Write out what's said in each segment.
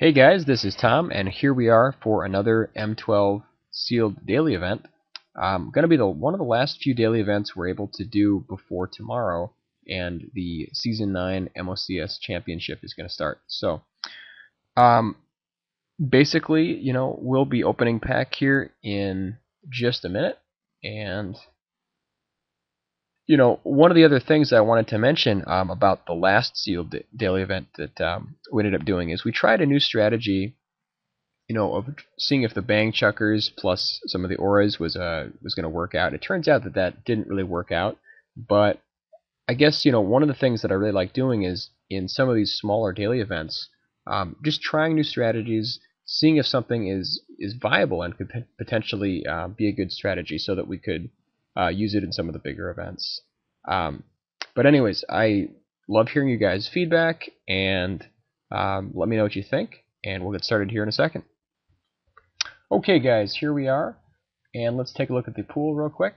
Hey guys, this is Tom, and here we are for another M12 Sealed daily event. Going to be one of the last few daily events we're able to do before tomorrow, and the Season 9 MOCS Championship is going to start. So, um, basically, we'll be opening pack here in just a minute, and one of the other things I wanted to mention about the last sealed daily event that we ended up doing is we tried a new strategy, of seeing if the bang chuckers plus some of the auras was going to work out. It turns out that didn't really work out, but I guess one of the things that I really like doing is in some of these smaller daily events, just trying new strategies, seeing if something is viable and could potentially be a good strategy, so that we could use it in some of the bigger events. But anyways, I love hearing you guys' feedback, and let me know what you think, and we'll get started here in a second. Okay guys, here we are, and let's take a look at the pool real quick.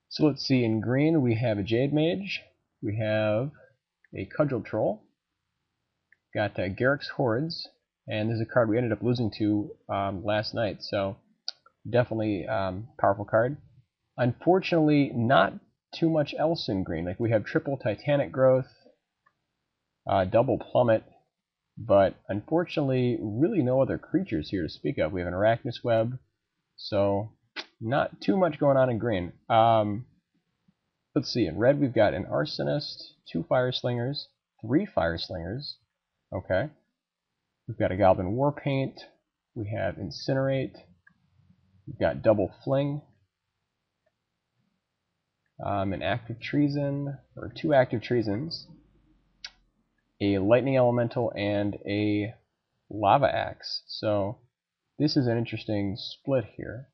So let's see, in green we have a Jade Mage, we have a Cudgel Troll, got Garrick's Hordes, and this is a card we ended up losing to last night, so definitely powerful card. Unfortunately, not too much else in green. Like, we have triple Titanic Growth, double Plummet, but unfortunately really no other creatures here to speak of. We have an Arachnus Web, so not too much going on in green. Let's see, in red we've got an Arsonist, 2 Fire Slingers, 3 Fire Slingers, okay. We've got a Goblin Warpaint, we have Incinerate, we've got double Fling, an Active Treason, or 2 Active Treasons, a Lightning Elemental, and a Lava Axe. So this is an interesting split here.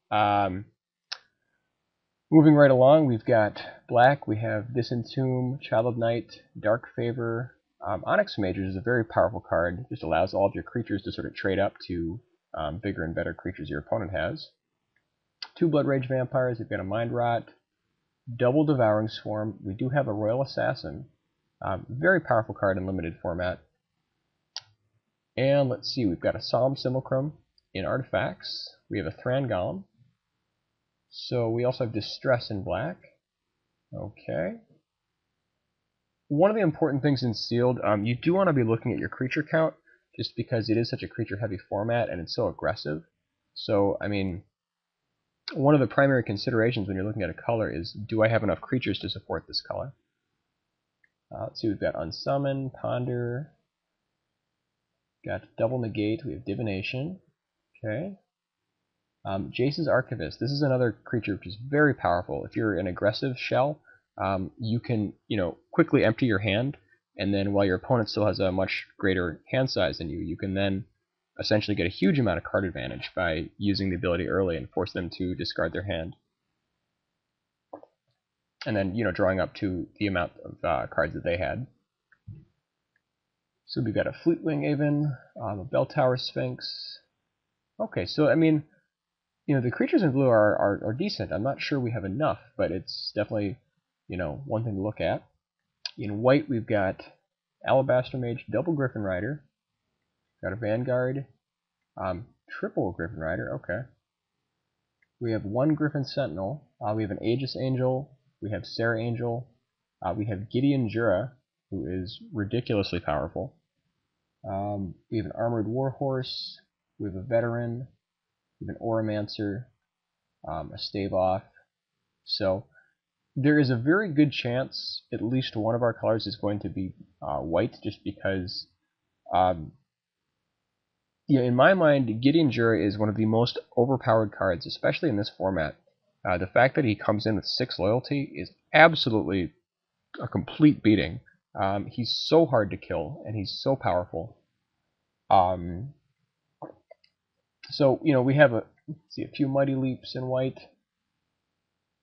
Moving right along, we've got black. We have Disentomb, Child of Night, Dark Favor. Onyx Mages is a very powerful card. It just allows all of your creatures to sort of trade up to bigger and better creatures your opponent has. 2 Blood Rage Vampires. We've got a Mind Rot, double Devouring Swarm. We do have a Royal Assassin. Very powerful card in limited format. And let's see, we've got a Solemn Simulacrum in artifacts. We have a Thran Golem. So we also have Distress in black. Okay. One of the important things in Sealed, you do want to be looking at your creature count, just because it is such a creature-heavy format and it's so aggressive. So, I mean, one of the primary considerations when you're looking at a color is, do I have enough creatures to support this color? Let's see, we've got Unsummon, Ponder, got Double Negate, we have Divination, okay. Jace's Archivist, this is another creature which is very powerful. If you're an aggressive shell, you can, quickly empty your hand, and then while your opponent still has a much greater hand size than you, you can then essentially get a huge amount of card advantage by using the ability early and force them to discard their hand. And then, drawing up to the amount of cards that they had. So we've got a Fleetwing Aven, a Bell Tower Sphinx. Okay, so I mean, the creatures in blue are decent. I'm not sure we have enough, but it's definitely, one thing to look at. In white, we've got Alabaster Mage, double Griffin Rider, got a Vanguard, triple Griffin Rider. Okay. We have 1 Griffin Sentinel. We have an Aegis Angel. We have Sarah Angel. We have Gideon Jura, who is ridiculously powerful. We have an Armored Warhorse. We have a Veteran. We have an Oromancer. A Stave Off. So there is a very good chance at least one of our colors is going to be white, just because, in my mind, Gideon Jura is one of the most overpowered cards, especially in this format. The fact that he comes in with 6 loyalty is absolutely a complete beating. He's so hard to kill, and he's so powerful. So, we have a few Mighty Leaps in white.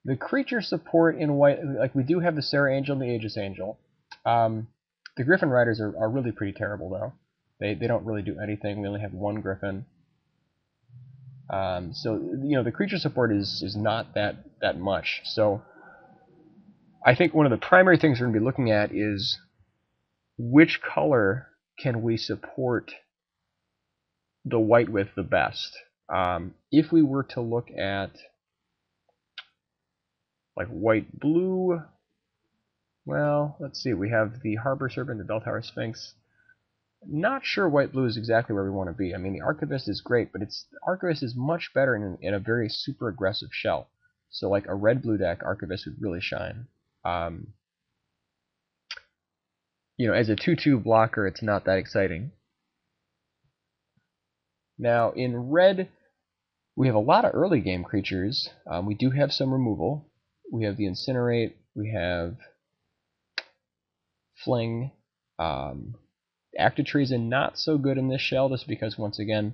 The creature support in white, like, we do have the Sarah Angel and the Aegis Angel. The Griffin Riders are really pretty terrible, though. They don't really do anything. We only have 1 Griffin. So, the creature support is not that much. So I think one of the primary things we're going to be looking at is which color can we support the white with the best. If we were to look at like white blue, well, let's see. We have the Harbor Serpent, the Bell Tower Sphinx. Not sure white blue is exactly where we want to be. I mean, the Archivist is great, but the Archivist is much better in a very super aggressive shell. So like a red blue deck, Archivist would really shine. As a 2/2 blocker, it's not that exciting. Now in red, we have a lot of early game creatures. We do have some removal. We have the Incinerate. We have Fling. Active Treason not so good in this shell, just because once again,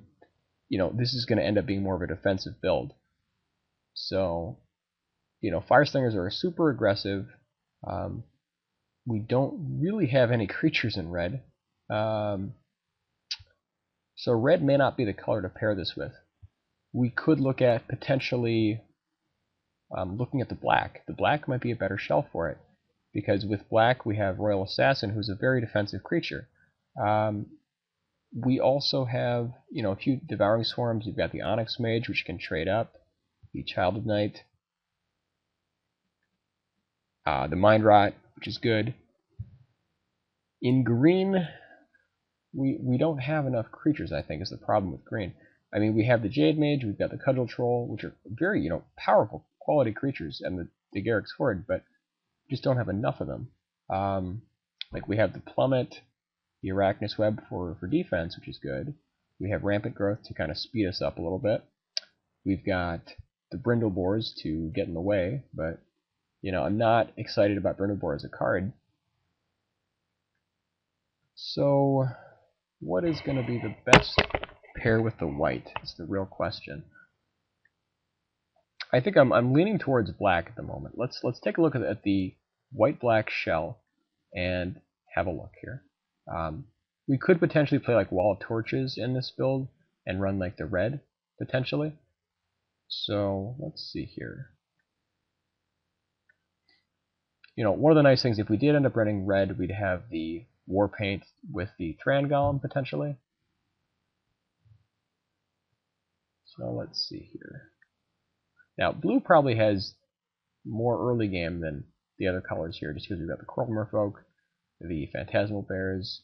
this is going to end up being more of a defensive build. So, Fire Slingers are super aggressive. We don't really have any creatures in red. So red may not be the color to pair this with. We could look at potentially looking at the black. The black might be a better shell for it, because with black we have Royal Assassin, who's a very defensive creature. We also have, a few Devouring Swarms. You've got the Onyx Mage, which can trade up, the Child of Night, the Mind Rot, which is good. In green, we don't have enough creatures, I think, is the problem with green. I mean, we have the Jade Mage, we've got the Cudgel Troll, which are very, powerful quality creatures, and the Garruk's Horde, but just don't have enough of them. Like we have the Plummet, the Arachnus Web for defense, which is good. We have Rampant Growth to kind of speed us up a little bit. We've got the Brindle Boars to get in the way, but, I'm not excited about Brindle Boar as a card. So, what is going to be the best pair with the white? Is the real question. I think I'm leaning towards black at the moment. Let's take a look at the white-black shell and have a look here. We could potentially play like Wall of Torches in this build and run like the red, potentially. So let's see here. One of the nice things, if we did end up running red, we'd have the Warpaint with the Thran Golem, potentially. So let's see here. Now, blue probably has more early game than the other colors here, just because we've got the Coral Merfolk, the Phantasmal Bears.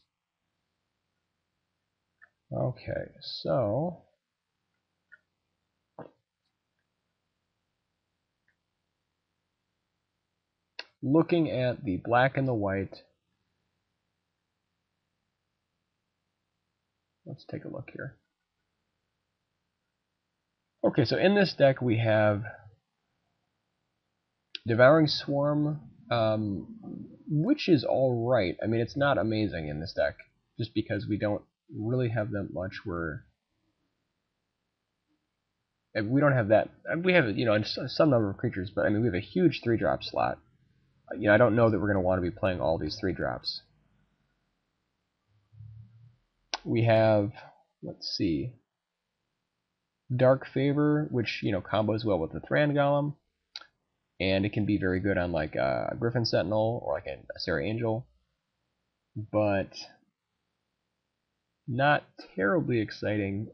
Okay, so looking at the black and the white, let's take a look here. Okay, so in this deck we have Devouring Swarm, which is alright. I mean, it's not amazing in this deck, just because we don't really have that much where we don't have that. We have, some number of creatures, but I mean, we have a huge 3-drop slot. I don't know that we're going to want to be playing all these 3-drops. We have, let's see, Dark Favor, which, combos well with the Thran Golem, and it can be very good on like a Griffin Sentinel or like a Serra Angel, but not terribly exciting.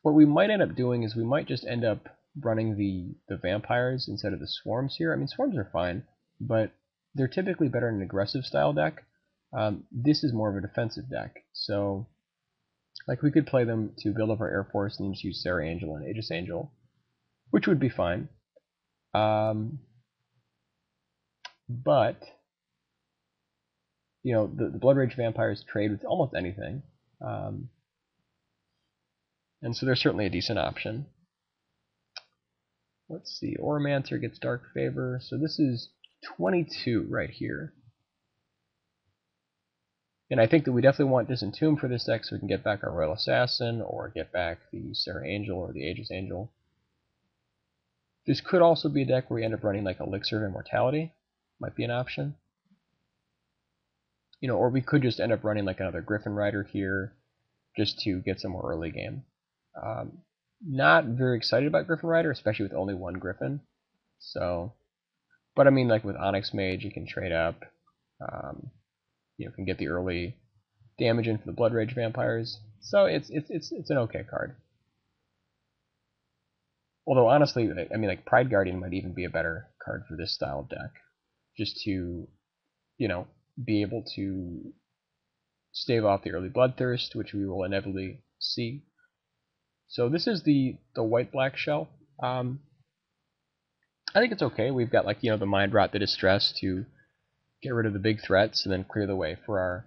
What we might end up doing is we might just end up running the vampires instead of the swarms here. I mean, swarms are fine, but they're typically better in an aggressive style deck. This is more of a defensive deck, so like we could play them to build up our Air Force and just use Serra Angel and Aegis Angel, which would be fine. But the Blood Rage vampires trade with almost anything. And so they're certainly a decent option. Let's see, Oromancer gets Dark Favor, so this is 22 right here. And I think that we definitely want Disentomb for this deck so we can get back our Royal Assassin, or get back the Serra Angel or the Aegis Angel. This could also be a deck where we end up running like Elixir of Immortality. Might be an option. Or we could just end up running like another Griffin Rider here, just to get some more early game. Not very excited about Griffin Rider, especially with only one Griffin. So, but I mean, like with Onyx Mage, you can trade up. Can get the early damage in for the Blood Rage vampires. So it's an okay card. Although honestly, I mean, like Pride Guardian might even be a better card for this style of deck, just to be able to stave off the early Bloodthirst, which we will inevitably see. So this is the white-black shell. I think it's okay. We've got the Mind Rot, the Distress to get rid of the big threats and then clear the way for our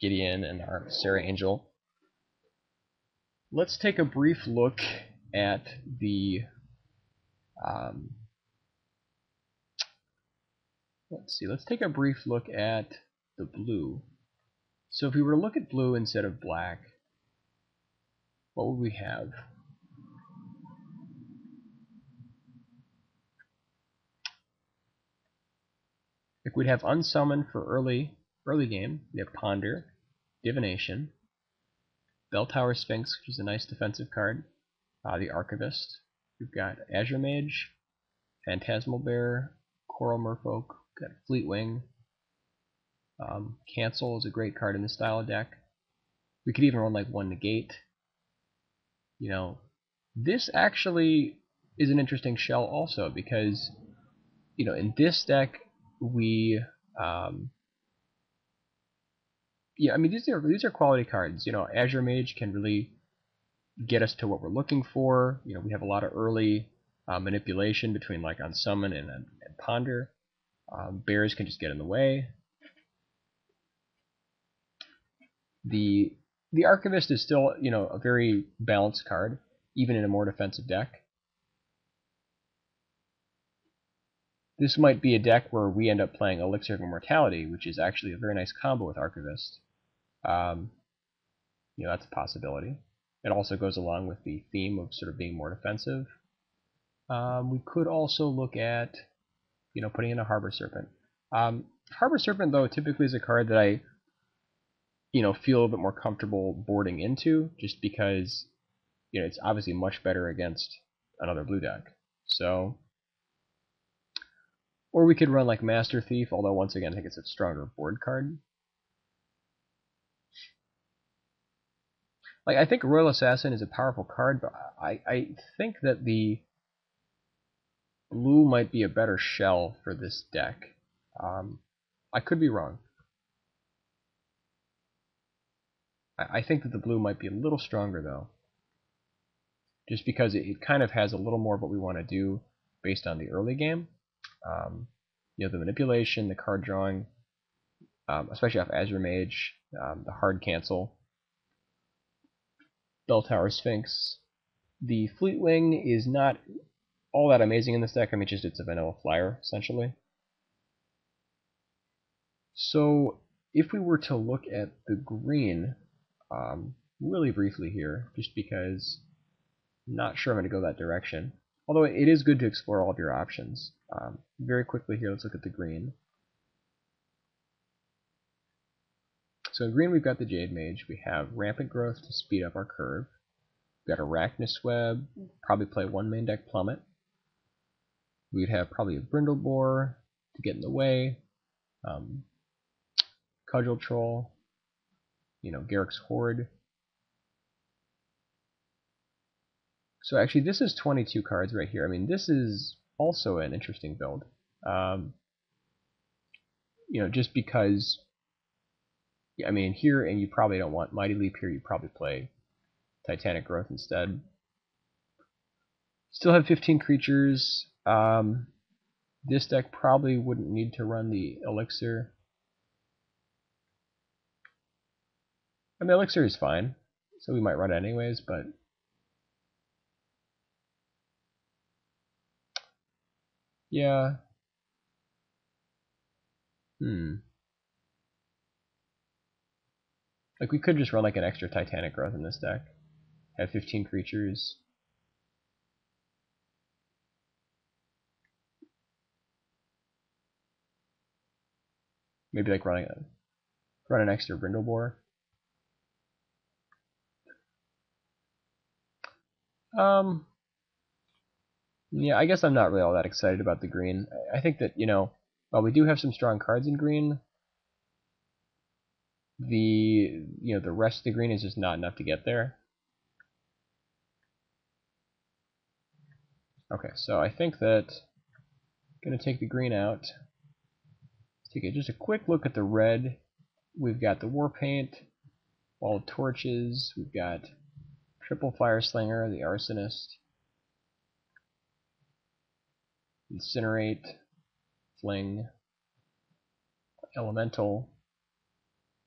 Gideon and our Sarah Angel. Let's take a brief look at the let's take a brief look at the blue. So if we were to look at blue instead of black, what would we have? If we'd have Unsummon for early game, we have Ponder, Divination, Bell Tower Sphinx, which is a nice defensive card, the Archivist. We've got Azure Mage, Phantasmal Bear, Coral Merfolk, we've got Fleetwing. Cancel is a great card in this style of deck. We could even run like one Negate. This actually is an interesting shell also because, in this deck we, I mean these are quality cards. Azure Mage can really get us to what we're looking for. We have a lot of early manipulation between like Unsummon and Ponder. Bears can just get in the way. The Archivist is still, a very balanced card, even in a more defensive deck. This might be a deck where we end up playing Elixir of Immortality, which is actually a very nice combo with Archivist. That's a possibility. It also goes along with the theme of sort of being more defensive. We could also look at, putting in a Harbor Serpent. Harbor Serpent, though, typically is a card that I, feel a little bit more comfortable boarding into, just because, it's obviously much better against another blue deck. So, or we could run like Master Thief, although once again I think it's a stronger board card. I think Royal Assassin is a powerful card, but I think that the blue might be a better shell for this deck. I could be wrong. I think that the blue might be a little stronger though, just because it kind of has a little more of what we want to do based on the early game. The manipulation, the card drawing, especially off Azure Mage, the hard cancel, Bell Tower Sphinx. The Fleetwing is not all that amazing in this deck. I mean, just it's a vanilla flyer, essentially. So if we were to look at the green, really briefly here, just because I'm not sure I'm going to go that direction. Although it is good to explore all of your options. Very quickly here, let's look at the green. So in green, we've got the Jade Mage. We have Rampant Growth to speed up our curve. We've got Arachnus Web, probably play one main deck Plummet. We'd have probably a Brindlebore to get in the way. Cudgel Troll, Garrick's Horde. So actually, this is 22 cards right here. I mean, this is also an interesting build. Just because, I mean, here, and you probably don't want Mighty Leap here, you probably play Titanic Growth instead. Still have 15 creatures. This deck probably wouldn't need to run the Elixir. I mean, Elixir is fine, so we might run it anyways, but yeah. Like, we could just run like an extra Titanic Growth in this deck. Have 15 creatures. Maybe like run an extra Brindlebore. Yeah, I guess I'm not really all that excited about the green. I think that, while we do have some strong cards in green, the rest of the green is just not enough to get there. Okay, so I think that I'm going to take the green out. Take just a quick look at the red. We've got the war paint, wall of torches. We've got triple fire slinger, the arsonist, incinerate, fling, elemental.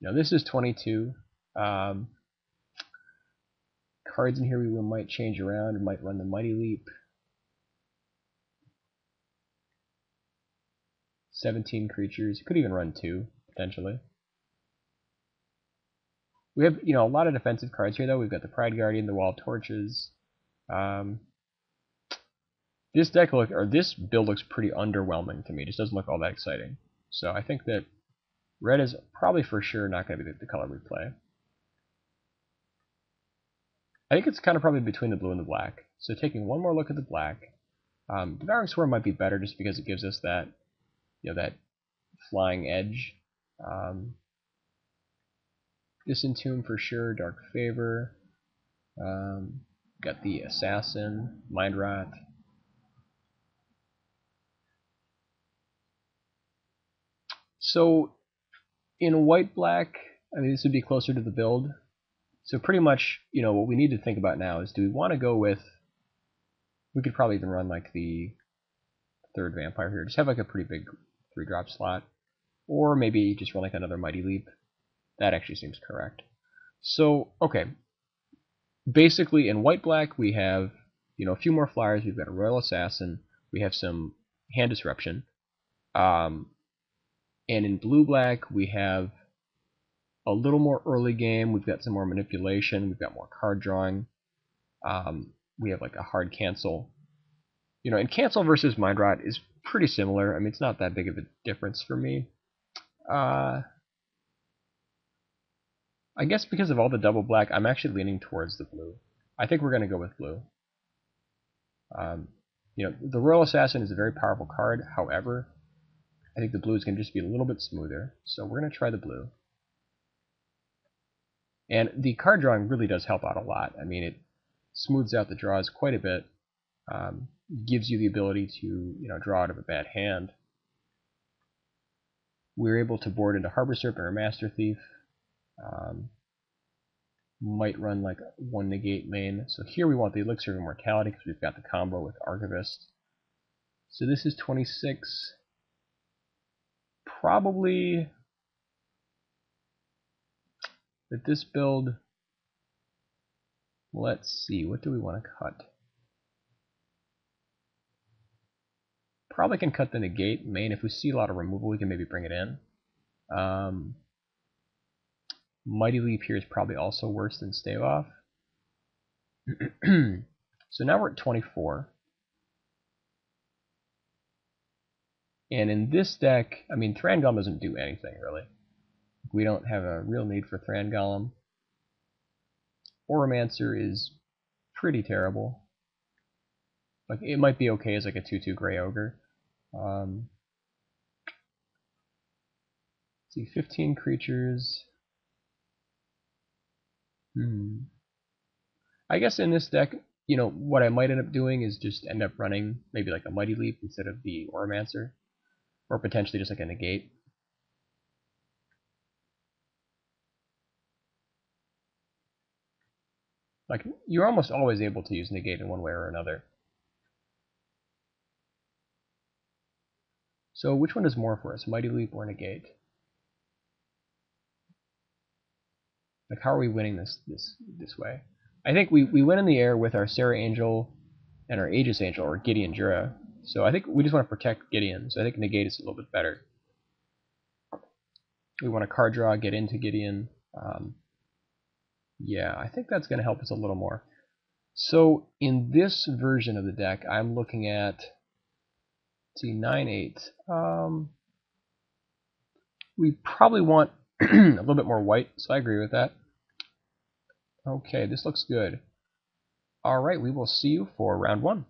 Now this is 22. Cards in here we might change around. We might run the mighty leap. 17 creatures. You could even run 2 potentially. We have a lot of defensive cards here though. We've got the Pride Guardian, the Wall of Torches. This build looks pretty underwhelming to me. It just doesn't look all that exciting. So I think that red is probably for sure not going to be the color we play. I think it's kind of probably between the blue and the black. So taking one more look at the black, Devouring Swarm might be better just because it gives us that, that flying edge. Disentomb for sure, Dark Favor. Got the Assassin, Mind Rot. So in white-black, I mean, this would be closer to the build. So pretty much, what we need to think about now is, do we want to go with, we could probably even run like the third vampire here. Just have like a pretty big 3-drop slot. Or maybe just run like another Mighty Leap. That actually seems correct. So, okay. Basically, in white-black, we have, a few more flyers. We've got a Royal Assassin. We have some Hand Disruption. And in blue-black, we have a little more early game. We've got some more manipulation. We've got more card drawing. We have like a hard cancel. And cancel versus Mind Rot is pretty similar. I mean, it's not that big of a difference for me. I guess because of all the double black, I'm actually leaning towards the blue. I think we're going to go with blue. The Royal Assassin is a very powerful card. However, I think the blue is going to just be a little bit smoother. So we're going to try the blue. And the card drawing really does help out a lot. I mean, it smooths out the draws quite a bit. Gives you the ability to, draw out of a bad hand. We're able to board into Harbor Serpent or Master Thief. Might run like 1 negate main. So here we want the Elixir of Immortality because we've got the combo with Archivist. So this is 26. Probably with this build, let's see, what do we want to cut? Probably can cut the negate main. If we see a lot of removal, we can maybe bring it in. Mighty Leap here is probably also worse than Stave Off. So now we're at 24. And in this deck, I mean, Thran Golem doesn't do anything, really. We don't have a real need for Thran Golem. Oromancer is pretty terrible. Like, it might be okay as like a 2/2 Grey Ogre. Let's see, 15 creatures. I guess in this deck, what I might end up doing is just end up running maybe like a Mighty Leap instead of the Oromancer. Or potentially just like a negate. Like, you're almost always able to use negate in one way or another. So which one does more for us, Mighty Leap or negate? Like, how are we winning this way? I think we win in the air with our Sarah Angel and our Aegis Angel, or Gideon Jura. So I think we just want to protect Gideon, so I think negate is a little bit better. We want to card draw, get into Gideon. Yeah, I think that's going to help us a little more. So in this version of the deck, I'm looking at, let's see, 9/8. We probably want a little bit more white, so I agree with that. Okay, this looks good. Alright, we will see you for round 1.